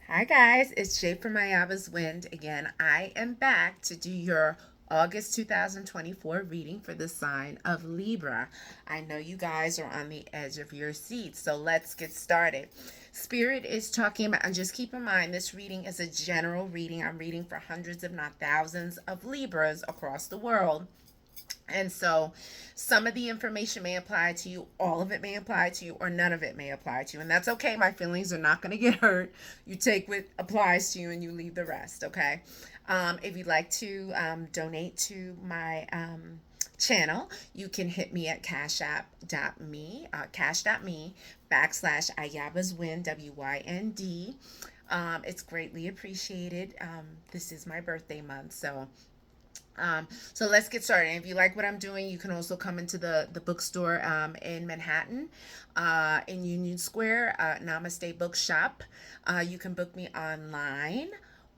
Hi guys, it's Jay from Ayaba's Wind. Again, I am back to do your August 2024 reading for the sign of Libra. I know you guys are on the edge of your seats, so let's get started. Spirit is talking about, and just keep in mind, this reading is a general reading. I'm reading for hundreds, if not thousands, of Libras across the world. And so some of the information may apply to you, all of it may apply to you, or none of it may apply to you. And that's okay. My feelings are not going to get hurt. You take what applies to you and you leave the rest, okay? If you'd like to donate to my channel, you can hit me at cash.me backslash Ayaba's Wind, WYND. It's greatly appreciated. This is my birthday month, so let's get started. And if you like what I'm doing, you can also come into the bookstore in Manhattan, in Union Square, Namaste Bookshop. You can book me online,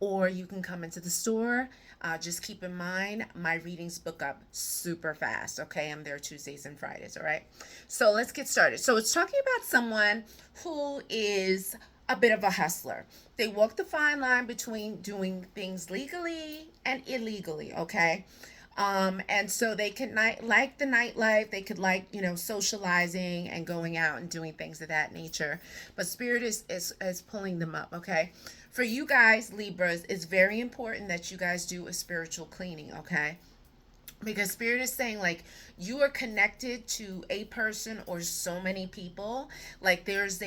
or you can come into the store. Just keep in mind, my readings book up super fast. Okay, I'm there Tuesdays and Fridays. All right. So let's get started. So it's talking about someone who is a bit of a hustler. They walk the fine line between doing things legally and illegally, okay? And so they can like the nightlife, they could like, socializing and going out and doing things of that nature. But spirit is pulling them up, okay? For you guys, Libras, it's very important that you guys do a spiritual cleaning, okay? Because spirit is saying like you are connected to a person or so many people, like there's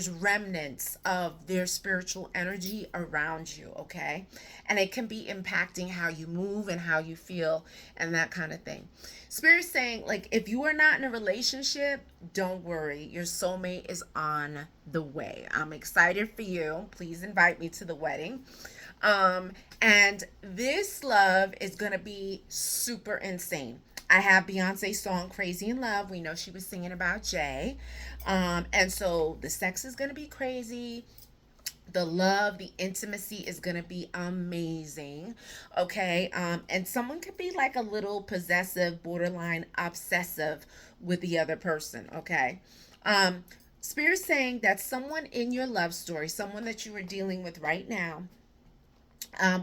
remnants of their spiritual energy around you, okay? And it can be impacting how you move and how you feel and that kind of thing. Spirit is saying like if you are not in a relationship, don't worry, your soulmate is on the way. I'm excited for you. Please invite me to the wedding. And this love is going to be super insane. I have Beyonce's song Crazy in Love. We know she was singing about Jay. And so the sex is going to be crazy. The love, the intimacy is going to be amazing. Okay. And someone could be like a little possessive, borderline obsessive with the other person. Okay. Spirit saying that someone in your love story, someone that you are dealing with right now,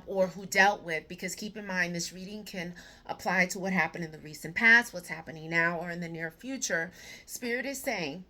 or who dealt with, because keep in mind this reading can apply to what happened in the recent past, what's happening now, or in the near future. Spirit is saying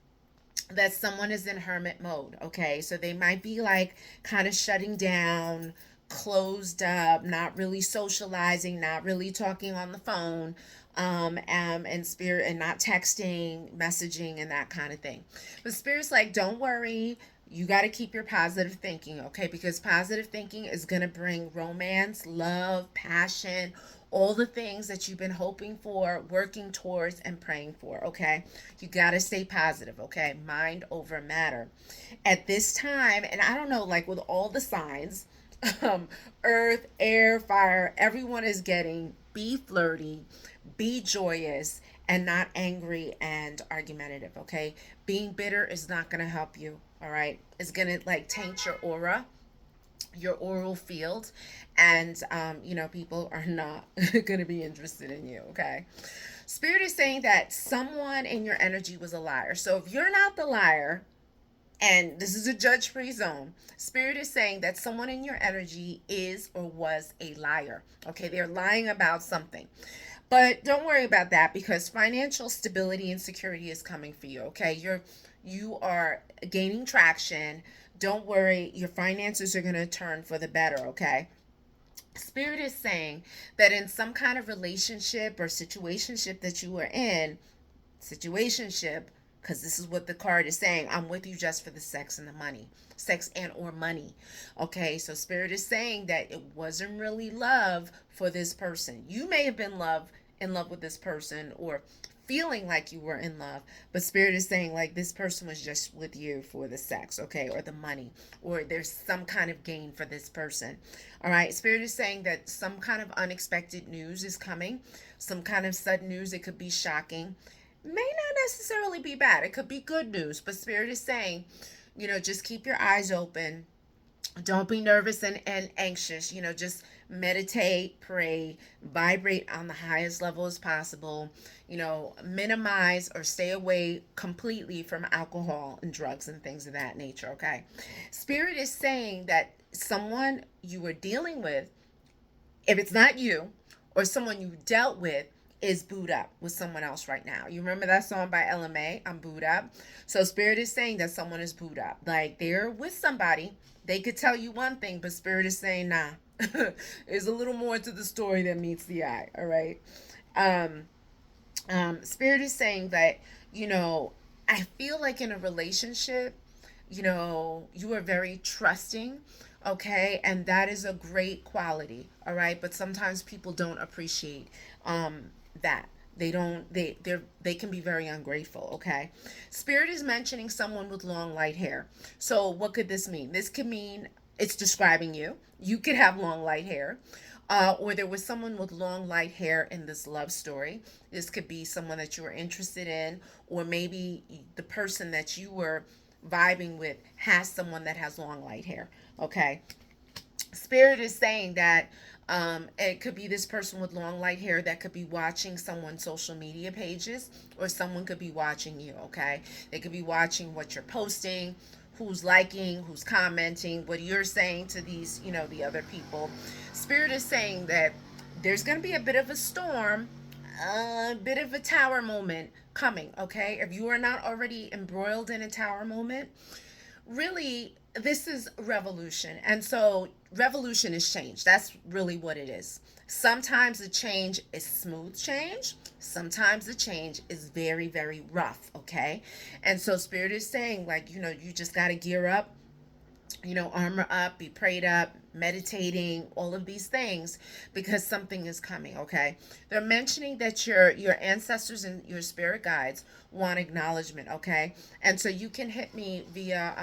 that someone is in hermit mode, okay? So they might be like kind of shutting down, closed up, not really socializing, not really talking on the phone, and spirit, and not texting, messaging, and that kind of thing. But spirit's like, don't worry, you got to keep your positive thinking, okay? Because positive thinking is going to bring romance, love, passion, all the things that you've been hoping for, working towards, and praying for, okay? You got to stay positive, okay? Mind over matter. At this time, and I don't know, like with all the signs, um, earth, air, fire, everyone is getting be flirty, be joyous, and not angry and argumentative, okay? Being bitter is not going to help you, all right? It's going to like taint your aura, your oral field, and people are not going to be interested in you, okay? Spirit is saying that someone in your energy was a liar. So if you're not the liar, and this is a judge free zone, spirit is saying that someone in your energy is or was a liar, okay? They're lying about something. But don't worry about that, because financial stability and security is coming for you, okay? You are gaining traction. Don't worry, your finances are going to turn for the better, okay? Spirit is saying that in some kind of relationship or situationship that you are in, situationship, because this is what the card is saying, I'm with you just for the sex and the money, sex and or money, okay? So spirit is saying that it wasn't really love for this person. You may have been in love with this person, or feeling like you were in love, but spirit is saying like this person was just with you for the sex, okay, or the money, or there's some kind of gain for this person. All right, spirit is saying that some kind of unexpected news is coming, some kind of sudden news. It could be shocking, may not necessarily be bad, it could be good news, but spirit is saying, just keep your eyes open. Don't be nervous and anxious. Just meditate, pray, vibrate on the highest level as possible, minimize or stay away completely from alcohol and drugs and things of that nature, okay? Spirit is saying that someone you are dealing with, if it's not you or someone you dealt with, is booed up with someone else right now. You remember that song by LMA, I'm booed up? So Spirit is saying that someone is booed up. Like they're with somebody. They could tell you one thing, but Spirit is saying, nah. There's a little more to the story than meets the eye, all right? Um, Spirit is saying that, you know, I feel like in a relationship, you are very trusting, okay? And that is a great quality, all right? But sometimes people don't appreciate that. They can be very ungrateful, okay? Spirit is mentioning someone with long light hair. So what could this mean? This could mean it's describing you. You could have long light hair. Or there was someone with long light hair in this love story. This could be someone that you were interested in, or maybe the person that you were vibing with has someone that has long light hair. Okay. Spirit is saying that it could be this person with long light hair that could be watching someone's social media pages, or someone could be watching you. Okay. They could be watching what you're posting, who's liking, who's commenting, what you're saying to these, the other people. Spirit is saying that there's going to be a bit of a storm, a bit of a tower moment coming, okay? If you are not already embroiled in a tower moment, really, this is revolution. And so, revolution is change. That's really what it is. Sometimes the change is smooth change. Sometimes the change is very, very rough, okay? And so, Spirit is saying, like, you just got to gear up, armor up, be prayed up, meditating, all of these things, because something is coming, okay? They're mentioning that your ancestors and your spirit guides want acknowledgement, okay? And so you can hit me via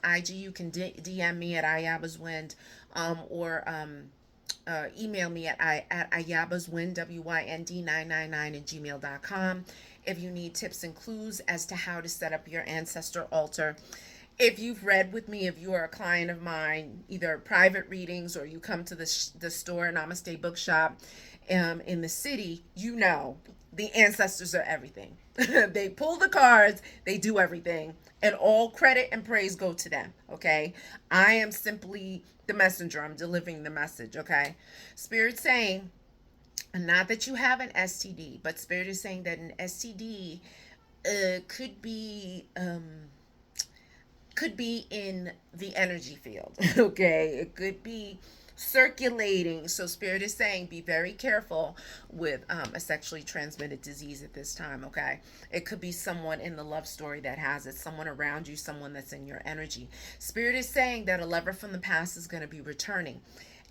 IG, you can DM me at ayabaswind, or email me at ayabaswind, WYND 999 at gmail.com if you need tips and clues as to how to set up your ancestor altar. If you've read with me, if you are a client of mine, either private readings or you come to the store, Namaste Bookshop, in the city, the ancestors are everything. They pull the cards, they do everything, and all credit and praise go to them, okay? I am simply the messenger. I'm delivering the message, okay? Spirit saying, not that you have an STD, but Spirit is saying that an STD could be in the energy field. Okay, it could be circulating. So Spirit is saying be very careful with a sexually transmitted disease at this time. Okay, it could be someone in the love story that has it, someone around you, someone that's in your energy. Spirit is saying that a lover from the past is going to be returning.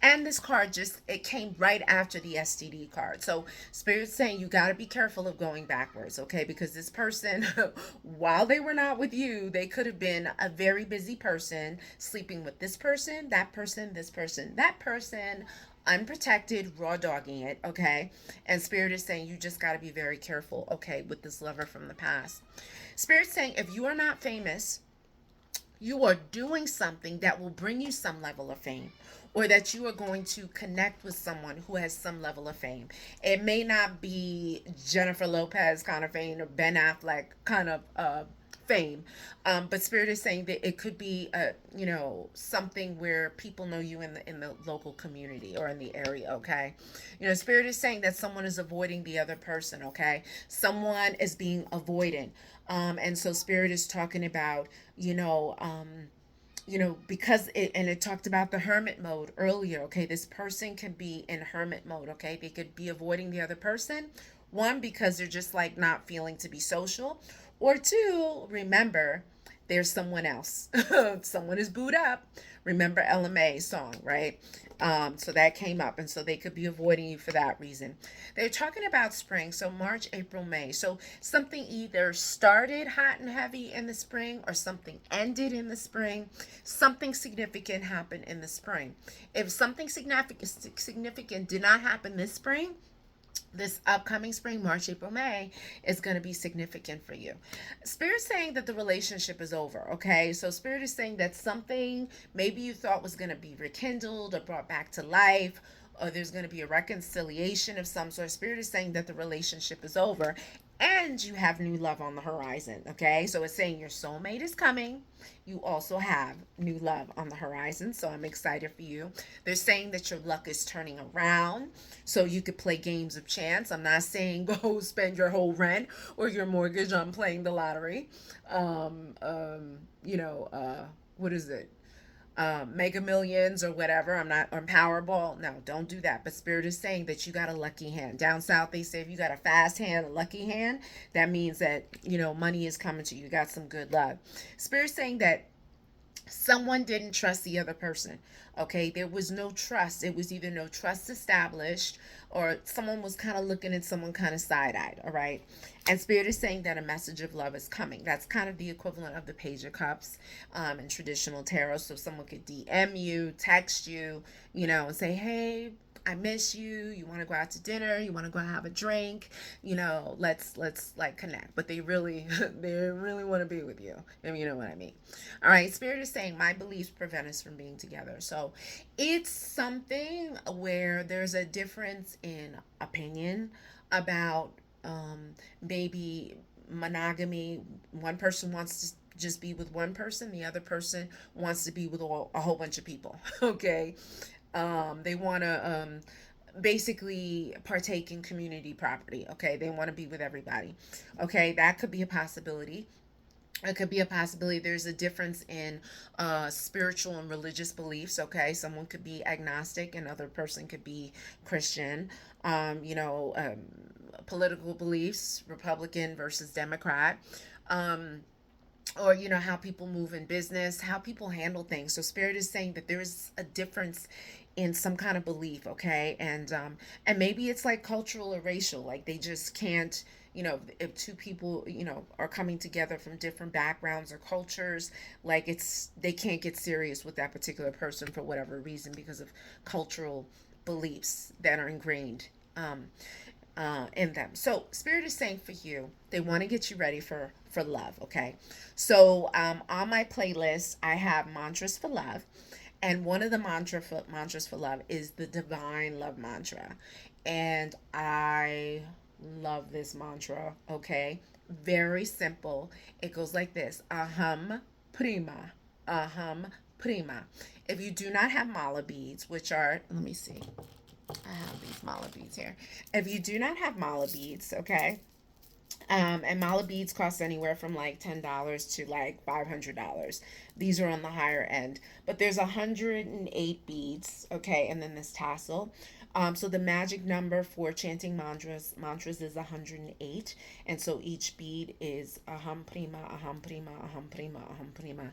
And this card it came right after the STD card. So Spirit's saying you got to be careful of going backwards, okay? Because this person, while they were not with you, they could have been a very busy person, sleeping with this person, that person, this person, that person, unprotected, raw dogging it, okay? And Spirit is saying you just got to be very careful, okay, with this lover from the past. Spirit's saying if you are not famous, you are doing something that will bring you some level of fame, or that you are going to connect with someone who has some level of fame. It may not be Jennifer Lopez kind of fame or Ben Affleck kind of fame, but Spirit is saying that it could be something where people know you in the local community or in the area, okay? Spirit is saying that someone is avoiding the other person, okay? Someone is being avoidant. And so Spirit is talking about, because it talked about the hermit mode earlier, okay? This person can be in hermit mode, okay? They could be avoiding the other person. One, because they're just like not feeling to be social. Or two, remember, there's someone else. Someone is booed up. Remember LMA song, right? So that came up, and so they could be avoiding you for that reason. They're talking about spring, so March, April, May. So something either started hot and heavy in the spring, or something ended in the spring. Something significant happened in the spring. If something significant did not happen this spring, this upcoming spring, March, April, May, is going to be significant for you. Spirit's saying that the relationship is over, okay? So Spirit is saying that something maybe you thought was going to be rekindled or brought back to life, or there's going to be a reconciliation of some sort. Spirit is saying that the relationship is over and you have new love on the horizon. Okay, so it's saying your soulmate is coming. You also have new love on the horizon, so I'm excited for you. They're saying that your luck is turning around, so you could play games of chance. I'm not saying go spend your whole rent or your mortgage on playing the lottery. um you know, what is it, Mega Millions or whatever. I'm not on Powerball. No, don't do that. But Spirit is saying that you got a lucky hand. Down south, they say if you got a fast hand, a lucky hand, that means that, you know, money is coming to you. You got some good luck. Spirit saying that someone didn't trust the other person. Okay, there was no trust. It was either no trust established or someone was kind of looking at someone kind of side-eyed. All right, and Spirit is saying that a message of love is coming. That's kind of the equivalent of the Page of Cups in traditional tarot. So someone could DM you, text you, you know, and say, hey, I miss you. You want to go out to dinner? You want to go have a drink? You know, let's like connect. But they really they really want to be with you. If you know what I mean. All right. Spirit is saying my beliefs prevent us from being together. So it's something where there's a difference in opinion about maybe monogamy. One person wants to just be with one person. The other person wants to be with a whole bunch of people. Okay, they want to basically partake in community property. Okay, they want to be with everybody. Okay, that could be a possibility. It could be a possibility. There's a difference in spiritual and religious beliefs. Okay, someone could be agnostic, another person could be Christian. You know, political beliefs, Republican versus Democrat. Um, or you know how people move in business, how people handle things. So Spirit is saying that there's a difference in some kind of belief. Okay, and maybe it's like cultural or racial, like they just can't, you know, if two people, you know, are coming together from different backgrounds or cultures, like it's they can't get serious with that particular person for whatever reason because of cultural beliefs that are ingrained in them. So Spirit is saying for you, they want to get you ready for love. Okay, so on my playlist, I have mantras for love, and one of the mantras for love is the divine love mantra, and I love this mantra. Okay, very simple. It goes like this: Aham prima, aham prima. If you do not have mala beads, which are, let me see, I have these mala beads here. If you do not have mala beads, okay, and mala beads cost anywhere from like $10 to like $500. These are on the higher end, but there's 108 beads, okay, and then this tassel. So the magic number for chanting mantras is 108, and so each bead is aham prima, aham prima, aham prima, aham prima,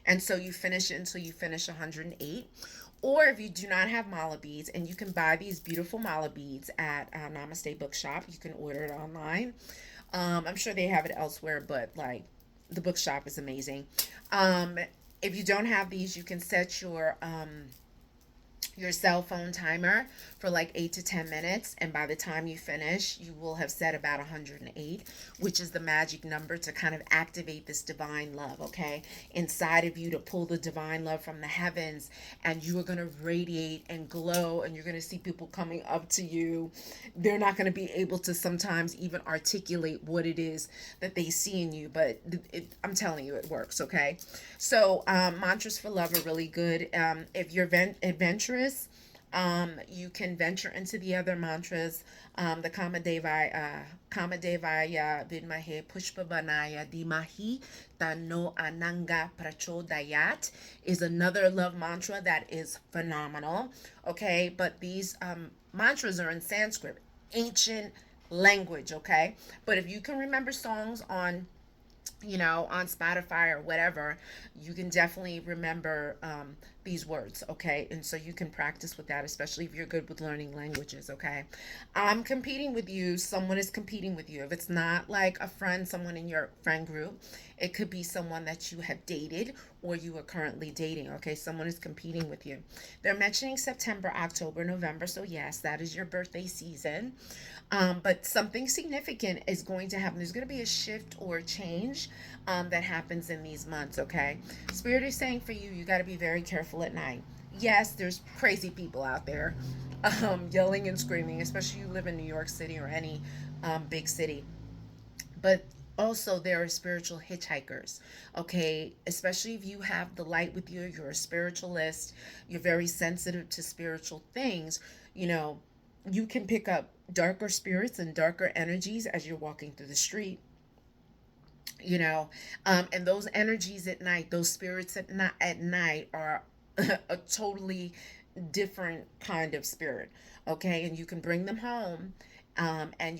and so you finish it until you finish 108. Or if you do not have mala beads, and you can buy these beautiful mala beads at Namaste Bookshop, you can order it online. I'm sure they have it elsewhere, but like the bookshop is amazing. Um, if you don't have these, you can set your cell phone timer for like 8 to 10 minutes, and by the time you finish you will have set about 108, which is the magic number to kind of activate this divine love, okay, inside of you, to pull the divine love from the heavens, and you are going to radiate and glow, and you're going to see people coming up to you. They're not going to be able to sometimes even articulate what it is that they see in you, but I'm telling you it works. Okay, so mantras for love are really good. If you're adventurous, you can venture into the other mantras. The Kamadevaya Vidmahe Pushpavanaya Dimahi Tano Ananga Prachodayat is another love mantra that is phenomenal. Okay, but these mantras are in Sanskrit, ancient language. Okay, but if you can remember songs on, you know, on Spotify or whatever, you can definitely remember these words, okay? And so you can practice with that, especially if you're good with learning languages, okay? I'm competing with you. Someone is competing with you. If it's not like a friend, someone in your friend group, it could be someone that you have dated or you are currently dating, okay? Someone is competing with you. They're mentioning September, October, November, so yes, that is your birthday season. But something significant is going to happen. There's going to be a shift or a change that happens in these months, okay? Spirit is saying for you, you got to be very careful at night. Yes, there's crazy people out there, yelling and screaming, especially you live in New York City or any big city. But also there are spiritual hitchhikers, okay? Especially if you have the light with you, you're a spiritualist, you're very sensitive to spiritual things, you know, you can pick up darker spirits and darker energies as you're walking through the street, you know. And those energies at night, those spirits at night are a totally different kind of spirit, okay? And you can bring them home, and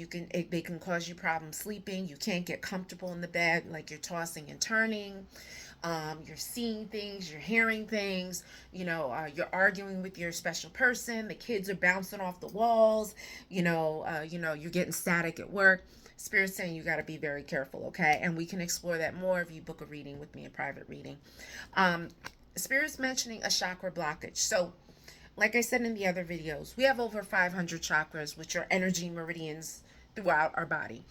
they can cause you problems sleeping. You can't get comfortable in the bed, like you're tossing and turning. You're seeing things, you're hearing things, you're arguing with your special person, the kids are bouncing off the walls, you're getting static at work. Spirit's saying you got to be very careful, okay? And we can explore that more if you book a reading with me, a private reading. um Spirit's mentioning a chakra blockage. So like I said in the other videos, we have over 500 chakras, which are energy meridians throughout our body.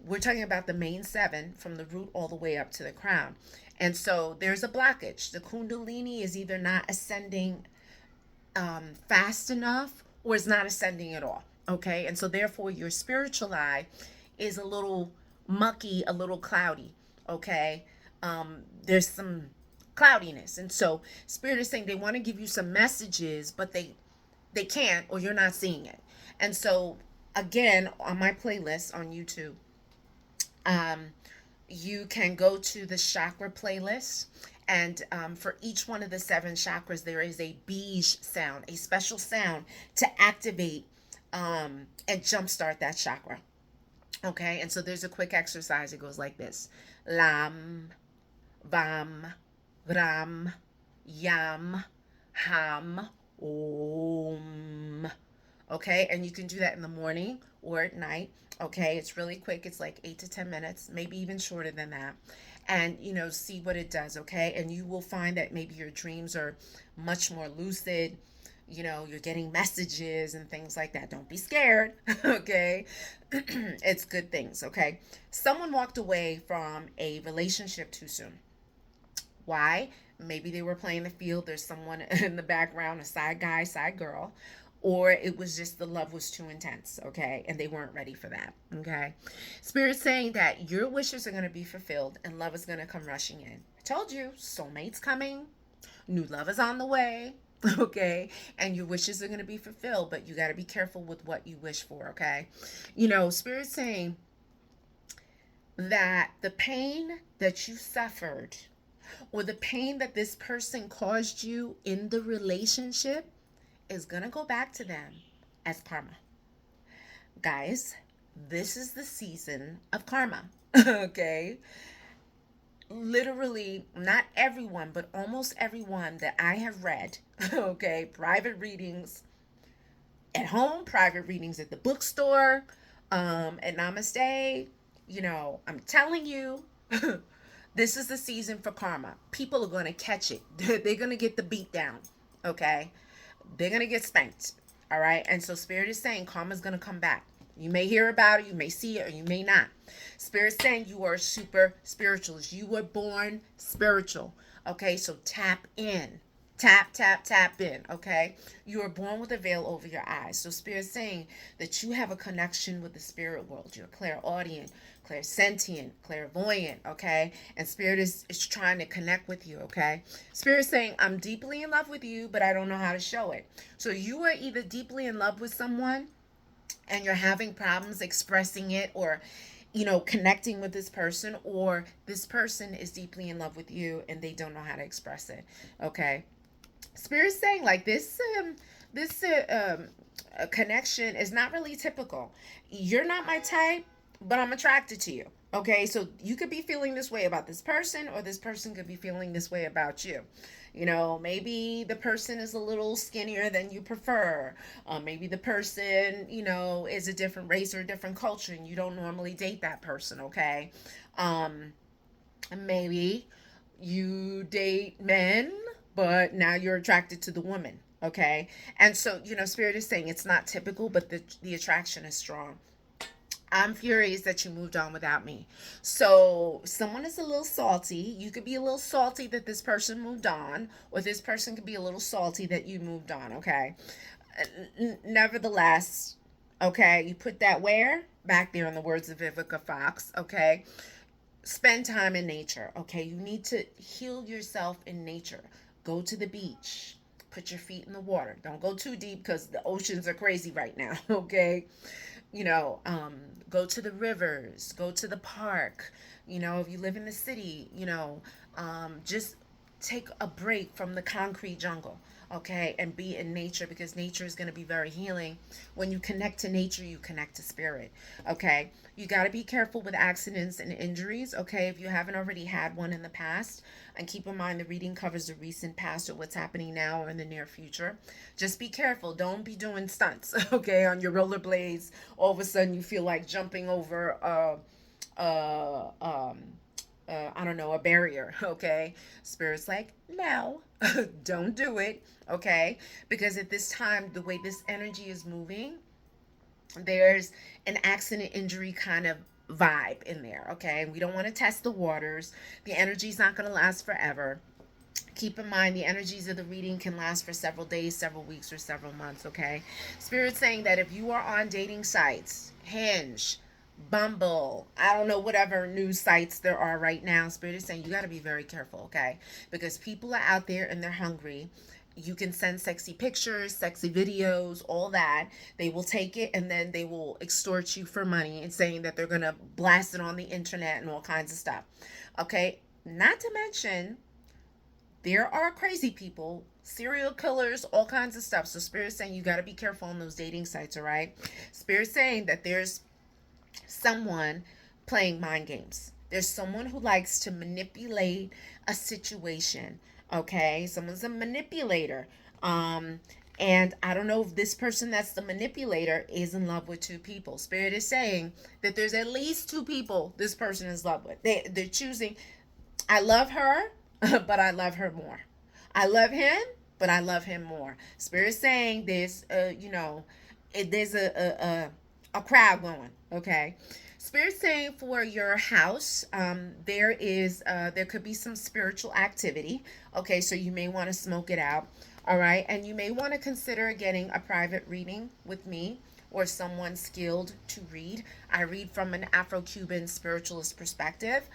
We're talking about the main seven from the root all the way up to the crown. And so there's a blockage. The Kundalini is either not ascending fast enough or is not ascending at all. Okay. And so therefore, your spiritual eye is a little mucky, a little cloudy. Okay. There's some cloudiness. And so Spirit is saying they want to give you some messages, but they can't, or you're not seeing it. And so again, on my playlist on YouTube, um, you can go to the chakra playlist, and for each one of the seven chakras there is a beige sound, a special sound to activate and jumpstart that chakra. Okay, and so there's a quick exercise. It goes like this: lam, vam, ram, yam, ham, om. Okay, and you can do that in the morning or at night. Okay, it's really quick. It's like 8 to 10 minutes, maybe even shorter than that. And see what it does. Okay, and you will find that maybe your dreams are much more lucid. You're getting messages and things like that. Don't be scared. Okay, it's good things. Okay, someone walked away from a relationship too soon. Why? Maybe they were playing the field. There's someone in the background, a side guy, side girl, or it was just the love was too intense, okay? And they weren't ready for that, okay? Spirit's saying that your wishes are going to be fulfilled and love is going to come rushing in. I told you, soulmate's coming, new love is on the way, okay? And your wishes are going to be fulfilled, but you got to be careful with what you wish for, okay? Spirit's saying that the pain that you suffered or the pain that this person caused you in the relationship is going to go back to them as karma. Guys, this is the season of karma. Okay? Literally, not everyone, but almost everyone that I have read, okay, private readings at home, private readings at the bookstore, at Namaste, I'm telling you, this is the season for karma. People are going to catch it. They're going to get the beat down. Okay? They're going to get spanked. All right? And so Spirit is saying karma is going to come back. You may hear about it, you may see it, or you may not. Spirit saying you are super spiritualist. You were born spiritual. Okay? So tap in. Tap, tap, tap in, okay? You are born with a veil over your eyes. So Spirit's saying that you have a connection with the spirit world. You're clairaudient, clairsentient, clairvoyant, okay? And Spirit is trying to connect with you, okay? Spirit's saying, I'm deeply in love with you, but I don't know how to show it. So you are either deeply in love with someone and you're having problems expressing it or connecting with this person, or this person is deeply in love with you and they don't know how to express it, okay? Spirit's saying like this connection is not really typical. You're not my type, but I'm attracted to you. Okay, so you could be feeling this way about this person, or this person could be feeling this way about you. Maybe the person is a little skinnier than you prefer. Maybe the person, is a different race or a different culture, and you don't normally date that person. Okay, maybe you date men, but now you're attracted to the woman. Okay, and so Spirit is saying it's not typical, but the attraction is strong. I'm furious that you moved on without me. So someone is a little salty. You could be a little salty that this person moved on, or this person could be a little salty that you moved on, okay? Nevertheless, okay, you put that where? Back there in the words of Vivica Fox, okay? Spend time in nature, okay? You need to heal yourself in nature. Go to the beach. Put your feet in the water. Don't go too deep because the oceans are crazy right now, okay? you know, um, Go to the rivers, go to the park. If you live in the city, just take a break from the concrete jungle, okay, and be in nature because nature is going to be very healing. When you connect to nature, you connect to spirit, okay? You got to be careful with accidents and injuries, okay, if you haven't already had one in the past. And keep in mind the reading covers the recent past or what's happening now or in the near future. Just be careful. Don't be doing stunts, okay, on your rollerblades. All of a sudden you feel like jumping over uh, um, I don't know, a barrier, okay? Spirit's like, no, don't do it, okay? Because at this time, the way this energy is moving, there's an accident injury kind of vibe in there, okay? We don't want to test the waters. The energy's not going to last forever. Keep in mind the energies of the reading can last for several days, several weeks, or several months, okay? Spirit's saying that if you are on dating sites, Hinge, Bumble, I don't know, whatever new sites there are right now, Spirit is saying you got to be very careful, okay? Because people are out there and they're hungry. You can send sexy pictures, sexy videos, all that. They will take it and then they will extort you for money and saying that they're going to blast it on the internet and all kinds of stuff, okay? Not to mention, there are crazy people, serial killers, all kinds of stuff. So Spirit's saying you got to be careful on those dating sites, all right? Spirit's saying that there's someone playing mind games. There's someone who likes to manipulate a situation. Okay, someone's a manipulator. And I don't know if this person that's the manipulator is in love with two people. Spirit is saying that there's at least two people this person is in love with. They're choosing. I love her, but I love her more. I love him, but I love him more. Spirit saying this, there's a crowd going. Okay, Spirit saying for your house, there could be some spiritual activity. Okay, so you may want to smoke it out. All right, and you may want to consider getting a private reading with me or someone skilled to read. I read from an Afro-Cuban spiritualist perspective.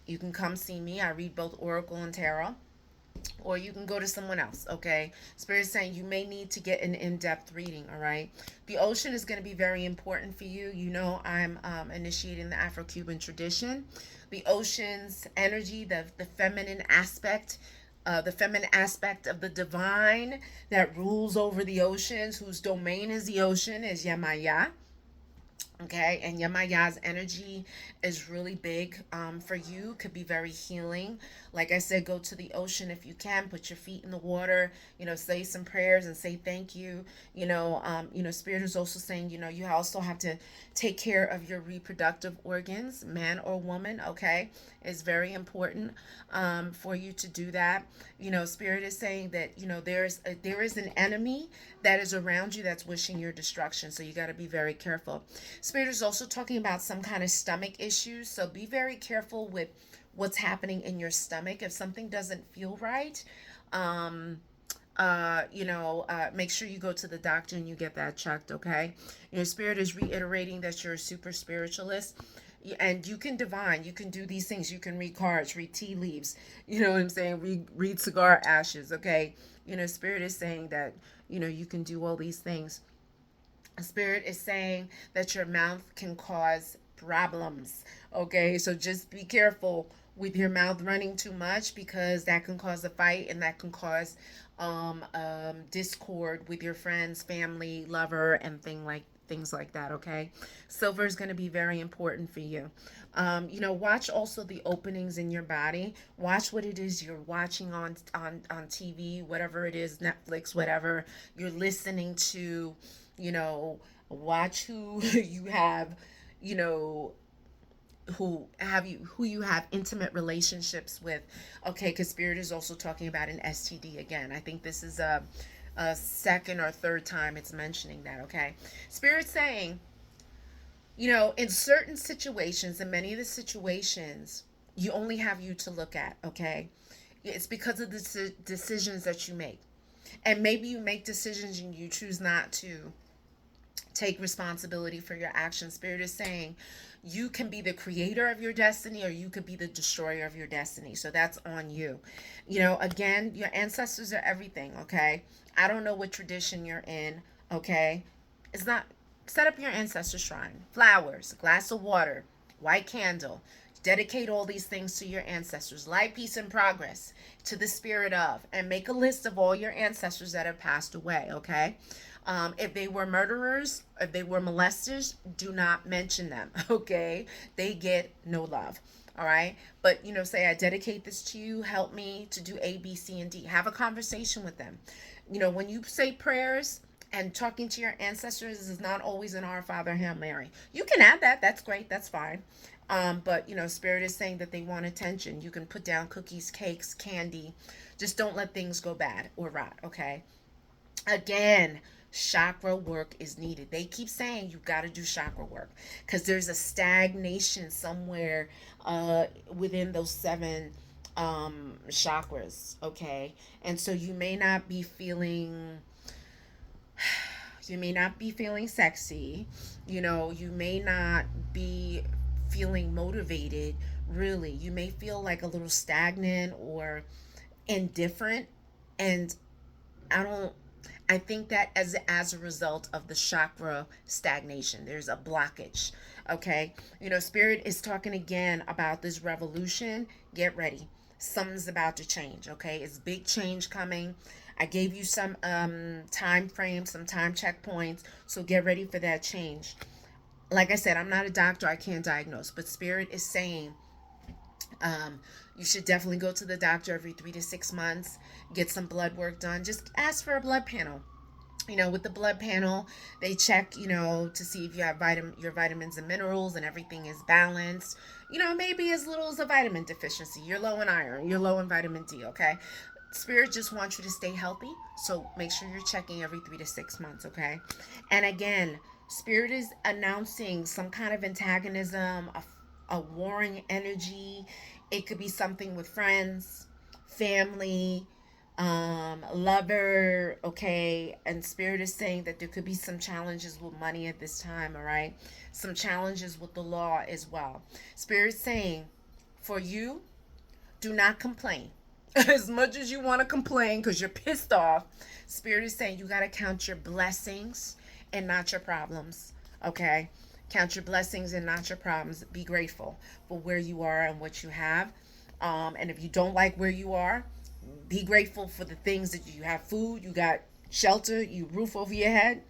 You can come see me. I read both Oracle and Tarot, or you can go to someone else, okay? Spirit saying you may need to get an in-depth reading, all right? The ocean is going to be very important for you. I'm initiating the Afro-Cuban tradition. The ocean's energy, the feminine aspect, of the divine that rules over the oceans, whose domain is the ocean, is Yamaya. Okay, and Yamaya's energy is really big for you. Could be very healing. Like I said, go to the ocean if you can. Put your feet in the water. Say some prayers and say thank you. Spirit is also saying, you also have to take care of your reproductive organs, man or woman. Okay, it's very important for you to do that. Spirit is saying that there is an enemy that is around you that's wishing your destruction. So you got to be very careful. Spirit is also talking about some kind of stomach issues. So be very careful with what's happening in your stomach. If something doesn't feel right, make sure you go to the doctor and you get that checked, okay? Spirit is reiterating that you're a super spiritualist and you can divine, you can do these things. You can read cards, read tea leaves, you know what I'm saying? Read cigar ashes, okay? Spirit is saying that, you can do all these things. Spirit is saying that your mouth can cause problems. Okay, so just be careful with your mouth running too much because that can cause a fight and that can cause discord with your friends, family, lover, and things like that. Okay, silver is going to be very important for you. Watch also the openings in your body. Watch what it is you're watching on TV, whatever it is, Netflix, whatever you're listening to. Watch who you have, you know who you have intimate relationships with. Okay, because Spirit is also talking about an STD again. I think this is a second or third time it's mentioning that. Okay, Spirit saying, In certain situations, in many of the situations, you only have you to look at, okay? It's because of the decisions that you make. And maybe you make decisions and you choose not to take responsibility for your actions. Spirit is saying you can be the creator of your destiny or you could be the destroyer of your destiny. So that's on you. Again, your ancestors are everything, okay? I don't know what tradition you're in, okay? It's not, set up your ancestor shrine. Flowers, a glass of water, white candle. Dedicate all these things to your ancestors. Light, peace, and progress to the spirit of. And make a list of all your ancestors that have passed away, okay? If they were murderers, if they were molesters, do not mention them, okay? They get no love, all right? But, say, I dedicate this to you. Help me to do A, B, C, and D. Have a conversation with them. When you say prayers, and talking to your ancestors is not always an Our Father, Hail Mary. You can add that. That's great. That's fine. But Spirit is saying that they want attention. You can put down cookies, cakes, candy. Just don't let things go bad or rot, okay? Again, chakra work is needed. They keep saying you got to do chakra work because there's a stagnation somewhere within those seven chakras, okay? And so you may not be feeling sexy. You may not be feeling motivated, really. You may feel like a little stagnant or indifferent. And I don't I think that as a result of the chakra stagnation, there's a blockage. Okay? Spirit is talking again about this revolution. Get ready. Something's about to change, okay? It's big change coming. I gave you some time frames, some time checkpoints, so get ready for that change. Like I said, I'm not a doctor, I can't diagnose, but Spirit is saying you should definitely go to the doctor every 3 to 6 months, get some blood work done. Just ask for a blood panel. With the blood panel, they check, to see if you have your vitamins and minerals and everything is balanced. Maybe as little as a vitamin deficiency. You're low in iron, you're low in vitamin D, okay? Spirit just wants you to stay healthy, so make sure you're checking every 3 to 6 months, okay? And again, Spirit is announcing some kind of antagonism, a warring energy. It could be something with friends, family, lover, okay? And Spirit is saying that there could be some challenges with money at this time, all right? Some challenges with the law as well. Spirit saying, for you, do not complain. As much as you want to complain because you're pissed off, Spirit is saying you got to count your blessings and not your problems, okay? Count your blessings and not your problems. Be grateful for where you are and what you have. And if you don't like where you are, be grateful for the things that you have: food, you got shelter, you roof over your head.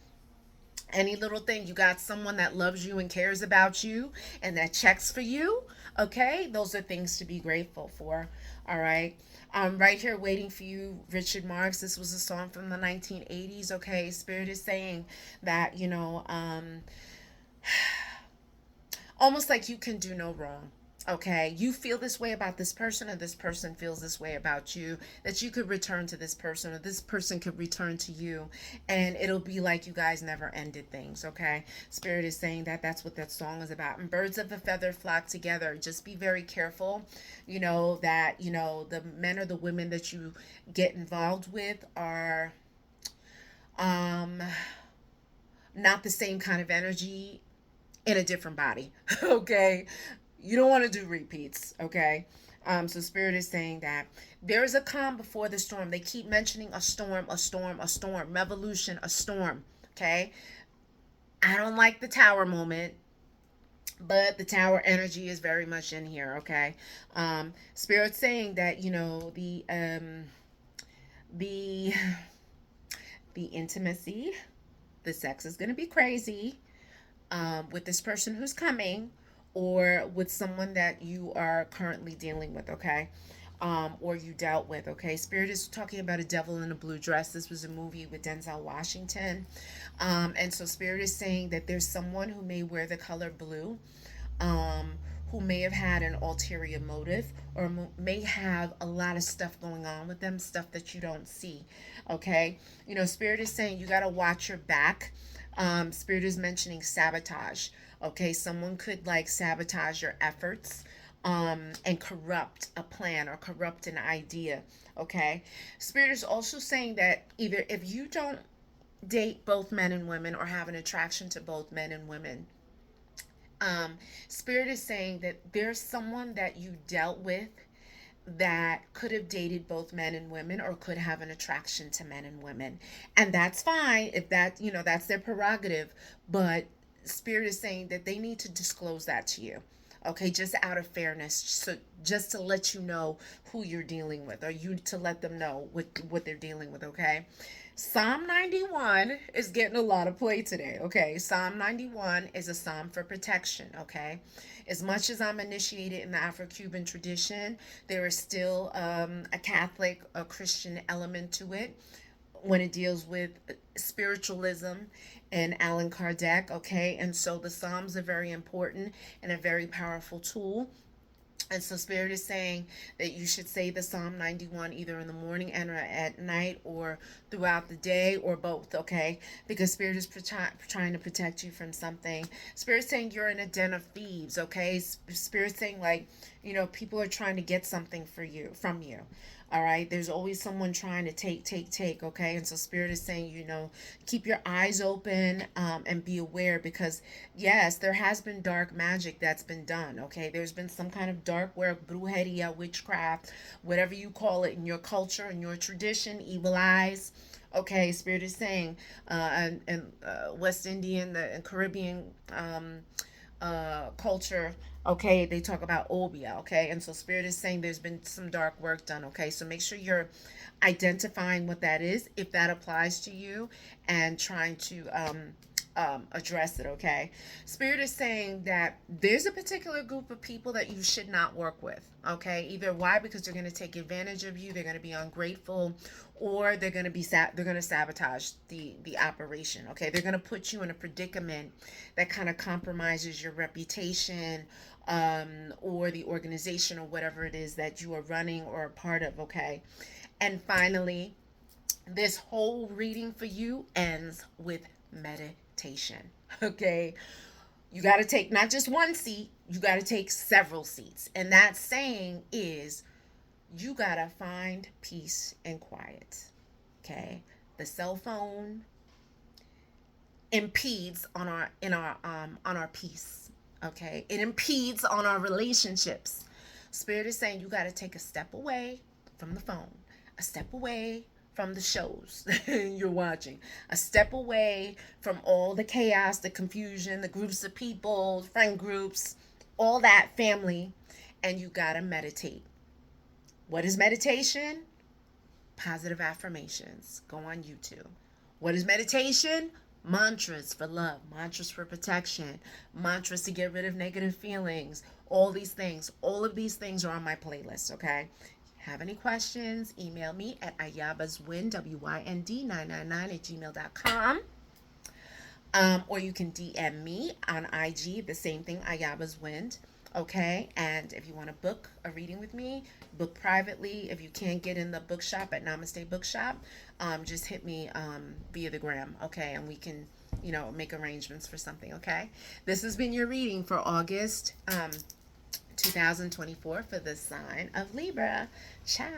Any little thing, you got someone that loves you and cares about you and that checks for you, okay? Those are things to be grateful for, all right? Right here waiting for you, Richard Marx. This was a song from the 1980s, okay? Spirit is saying that, almost like you can do no wrong. Okay, you feel this way about this person, or this person feels this way about you, that you could return to this person, or this person could return to you, and it'll be like you guys never ended things, okay? Spirit is saying that that's what that song is about. And birds of a feather flock together. Just be very careful, that, the men or the women that you get involved with are not the same kind of energy in a different body, okay? You don't want to do repeats, okay? So Spirit is saying that there is a calm before the storm. They keep mentioning a storm, a storm, a storm, revolution, a storm, okay? I don't like the tower moment, but the tower energy is very much in here, okay? Spirit saying that, the the intimacy, the sex is going to be crazy with this person who's coming, or with someone that you are currently dealing with, okay? Or you dealt with, okay? Spirit is talking about a devil in a blue dress. This was a movie with Denzel Washington. And so Spirit is saying that there's someone who may wear the color blue, who may have had an ulterior motive, or may have a lot of stuff going on with them, stuff that you don't see, okay? Spirit is saying you got to watch your back, Spirit is mentioning sabotage. Okay, someone could like sabotage your efforts, and corrupt a plan or corrupt an idea. Okay, Spirit is also saying that either if you don't date both men and women or have an attraction to both men and women, um, Spirit is saying that there's someone that you dealt with that could have dated both men and women or could have an attraction to men and women. And that's fine if that, that's their prerogative. But Spirit is saying that they need to disclose that to you. Okay, just out of fairness, so just to let you know who you're dealing with, or you to let them know what they're dealing with. Okay, Psalm 91 is getting a lot of play today. Okay, Psalm 91 is a psalm for protection. Okay, as much as I'm initiated in the Afro-Cuban tradition, there is still a Catholic, a Christian element to it when it deals with spiritualism and Allan Kardec. Okay, and so the Psalms are very important and a very powerful tool. And so Spirit is saying that you should say the Psalm 91 either in the morning and or at night or throughout the day or both, okay? Because Spirit is trying to protect you from something. Spirit saying you're in a den of thieves, okay? Spirit saying like, people are trying to get something from you. All right, there's always someone trying to take, okay? And so Spirit is saying, keep your eyes open, and be aware, because yes, there has been dark magic that's been done, okay? There's been some kind of dark work, brujeria, witchcraft, whatever you call it in your culture, in your tradition, evil eyes. Okay, Spirit is saying, and West Indian, and Caribbean, culture, okay, they talk about obia, okay? And so Spirit is saying there's been some dark work done, okay? So make sure you're identifying what that is, if that applies to you, and trying to address it, okay? Spirit is saying that there's a particular group of people that you should not work with, okay? Either why? Because they're going to take advantage of you, they're going to be ungrateful, or they're going to they're going to sabotage the operation, okay? They're going to put you in a predicament that kind of compromises your reputation, or the organization or whatever it is that you are running or a part of, okay? And finally, this whole reading for you ends with meditation. Okay, you got to take not just one seat, you got to take several seats. And that saying is you got to find peace and quiet. Okay, the cell phone impedes on our peace. Okay, it impedes on our relationships. Spirit is saying you got to take a step away from the phone, a step away from the shows you're watching, a step away from all the chaos, the confusion, the groups of people, friend groups, all that family, and you got to meditate. What is meditation? Positive affirmations. Go on YouTube. What is meditation? Mantras for love, mantras for protection, mantras to get rid of negative feelings, all these things. All of these things are on my playlist, okay? Have any questions, email me at ayabaswind, WYND999 at gmail.com. Or you can DM me on IG, the same thing, Ayabaswind. Okay, and if you want to book a reading with me, book privately. If you can't get in the bookshop at Namaste Bookshop, just hit me via the gram, okay, and we can, make arrangements for something, okay? This has been your reading for August 2024 for the sign of Libra. Ciao.